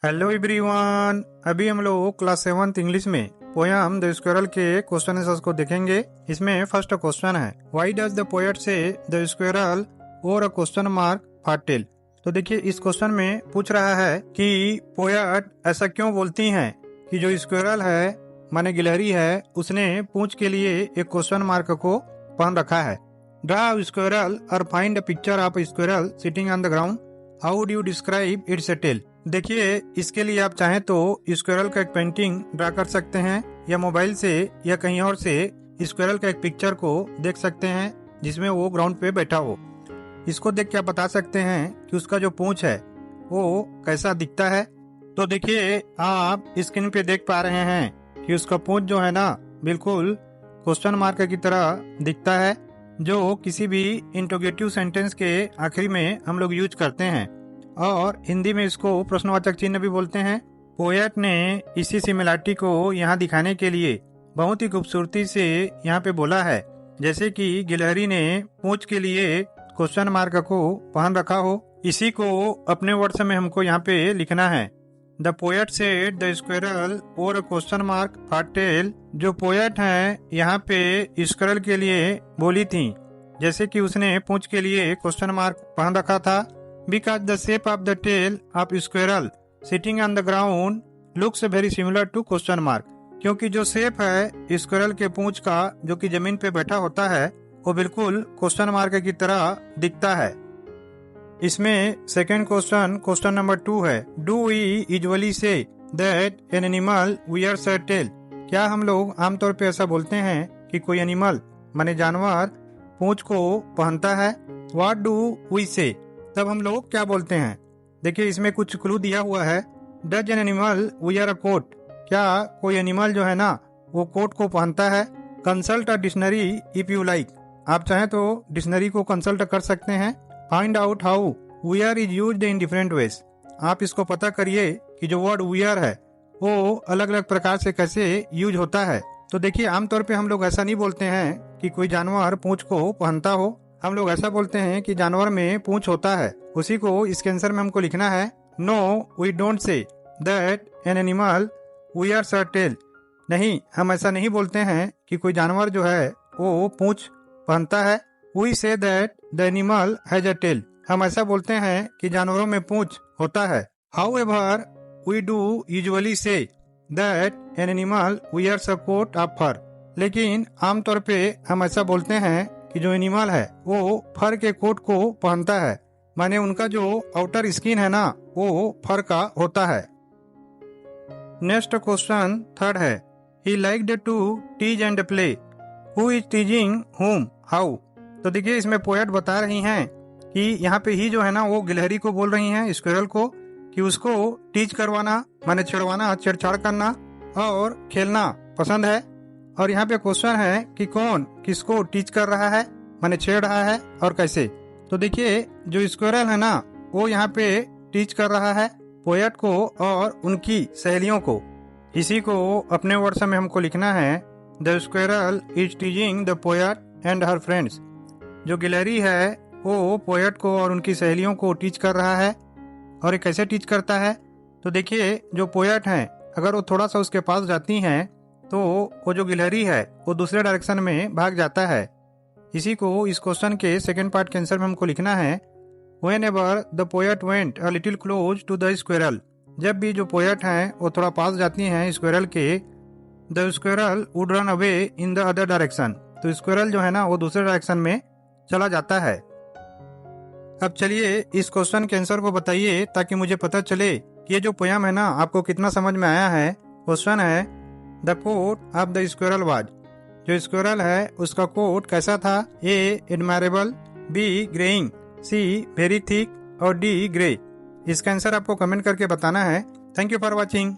Hello everyone. अभी हम लोग क्लास 7 इंग्लिश में पोयम द स्क्वायरल के क्वेश्चन आंसर्स को देखेंगे। इसमें फर्स्ट क्वेश्चन है, व्हाई डज द पोएट से द स्क्वायरल और अ क्वेश्चन मार्क फाटेल। तो देखिए इस क्वेश्चन में पूछ रहा है कि पोएट ऐसा क्यों बोलती हैं कि जो स्क्वायरल है माने गिलहरी है उसने पूंछ के लिए एक क्वेश्चन मार्क को पहन रखा है। ड्रा स्क्वायरल और find a picture of squirrel sitting on the ground, how would you describe its tail. देखिए इसके लिए आप चाहें तो स्क्वायरल का एक पेंटिंग ड्रा कर सकते हैं या मोबाइल से या कहीं और से स्क्वायरल का एक पिक्चर को देख सकते हैं जिसमें वो ग्राउंड पे बैठा हो। इसको देख के आप बता सकते हैं कि उसका जो पूंछ है वो कैसा दिखता है। तो देखिए आप स्क्रीन पे देख पा रहे हैं कि उसका पूंछ जो है ना बिल्कुल क्वेश्चन मार्क की तरह दिखता है, जो किसी भी इंटरोगेटिव सेंटेंस के आखिरी में हम लोग यूज करते हैं और हिंदी में इसको प्रश्नवाचक चिन्ह भी बोलते हैं। पोएट ने इसी सिमिलरिटी को यहाँ दिखाने के लिए बहुत ही खूबसूरती से यहाँ पे बोला है, जैसे कि गिलहरी ने पूंछ के लिए क्वेश्चन मार्क को पहन रखा हो। इसी को अपने वर्ड्स में हमको यहाँ पे लिखना है। The poet said the squirrel और क्वेश्चन मार्क फाटेल। जो पोएट है यहाँ पे स्क्वायरल के लिए बोली थी, जैसे कि उसने पूंछ के लिए क्वेश्चन मार्क पहन रखा था। Because the shape of the tail of squirrel sitting on the ground looks very similar to question mark. क्योंकि जो शेप है स्क्वायरल के पूंछ का जो कि जमीन पे बैठा होता है वो बिल्कुल क्वेश्चन मार्क की तरह दिखता है। इसमें सेकंड क्वेश्चन नंबर 2 है, do we usually say that an animal wears a tail. क्या हम लोग आमतौर पे ऐसा बोलते हैं कि कोई एनिमल माने जानवर पूंछ को पहनता है। व्हाट डू वी से, तब हम लोग क्या बोलते हैं। देखिए इसमें कुछ क्लू दिया हुआ है। Does an animal wear a coat, क्या कोई एनिमल जो है ना वो कोट को पहनता है। Consult a dictionary if you like, आप चाहें तो डिक्शनरी को कंसल्ट कर सकते हैं। Find out how wear is used in different ways, आप इसको पता करिए कि जो वर्ड वियर है वो अलग अलग प्रकार से कैसे यूज होता है। तो देखिए आमतौर पे हम लोग ऐसा नहीं बोलते हैं कि कोई जानवर पूंछ को पहनता हो, हम लोग ऐसा बोलते हैं कि जानवर में पूंछ होता है। उसी को इसके आंसर में हमको लिखना है। No we don't say that an animal wears a tail. नहीं, हम ऐसा नहीं बोलते हैं कि कोई जानवर जो है वो पूंछ पहनता है। We say that the animal has a tail, हम ऐसा बोलते हैं कि जानवरों में पूंछ होता है। However we do usually say that an animal wears a coat of fur. लेकिन आमतौर पे हम ऐसा बोलते हैं कि जो एनिमल है वो फर के कोट को पहनता है, माने उनका जो आउटर स्किन है ना वो फर का होता है। नेक्स्ट क्वेश्चन थर्ड है, he liked to tease and play, who is teasing whom how. तो देखिए इसमें पोएट बता रही हैं कि यहाँ पे ही जो है ना वो गिलहरी को बोल रही हैं स्क्वायरल को कि उसको टीच करवाना माने छेड़वाना, छेड़छाड़ करना और खेलना पसंद है। और यहाँ पे क्वेश्चन है कि कौन किसको टीच कर रहा है माने छेड़ रहा है और कैसे। तो देखिए जो स्क्वायरल है ना वो यहाँ पे टीच कर रहा है पोएट को और उनकी सहेलियों को। इसी को अपने वर्ड्स में हमको लिखना है। The squirrel is teaching the poet and her friends. जो गिलहरी है वो पोएट को और उनकी सहेलियों को टीच कर रहा है। और ये कैसे टीच करता है, तो देखिए जो पोएट हैं अगर वो थोड़ा सा उसके पास जाती हैं तो वो जो गिलहरी है वो दूसरे डायरेक्शन में भाग जाता है। इसी को इस क्वेश्चन के सेकंड पार्ट के आंसर में हमको लिखना है। Whenever the poet went a little close to the squirrel, जब भी जो पोएट हैं वो थोड़ा पास जाती हैं स्क्वायरल के, the squirrel would run away in the other direction, तो स्क्वायरल जो है ना वो दूसरे डायरेक्शन में चला जाता है। अब चलिए इस क्वेश्चन के आंसर को बताइए ताकि मुझे पता चले कि ये जो पोयम है ना आपको कितना समझ में आया है। क्वेश्चन है, the coat of the squirrel was, जो स्क्वायरल है उसका कोट कैसा था। A admirable, B greying, C very thick और डी ग्रे। इसका आंसर आपको कमेंट करके बताना है। Thank you for watching.